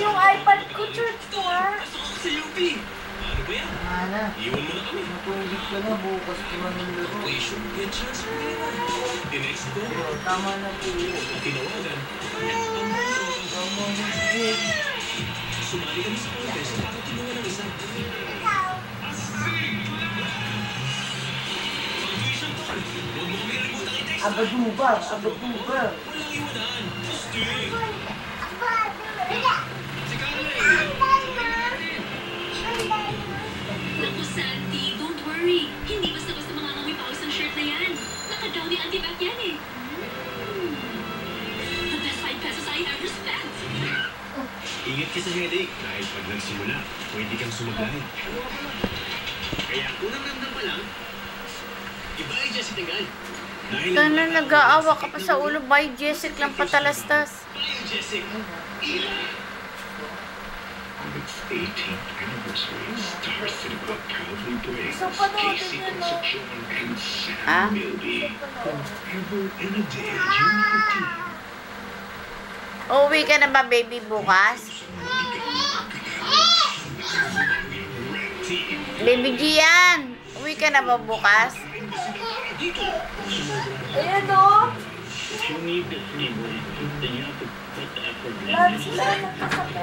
Yung iPad ko, church ko ha. Mana, matulog ka na, bukas ko na ng laro. Tama na po. Tama na po. Sumali kami sa contest para tulungan ng isa. Abadubar, abadubar. Walang iwanan. Naku, Sandy, don't worry. Hindi basta-basta mangangamoy pawis ang shirt na yan. Nakadaw ni Antibac yan eh. The best 5 pesos I ever spent. Ingat ka sa headache dahil pag nagsimula, pwede kang sumablay. Kaya unang ramdam pa lang, iba ay Jessie Tegal. Ikaw na nag-aawa ka pa sa ulo. Bye, Jessic lang patalastas. Bye, Jessie. On its 18th anniversary, Star Cinema proudly brings So, panoodin Casey yun, no? Concepcion and Ah? Sam Milby forever in a day unity. Uuwi ka na ba, baby, bukas? Baby Gian, uwi ka na ba bukas? Ayan o. You need the flavor, then you have to put the effort. Lahat sila nagkasapit.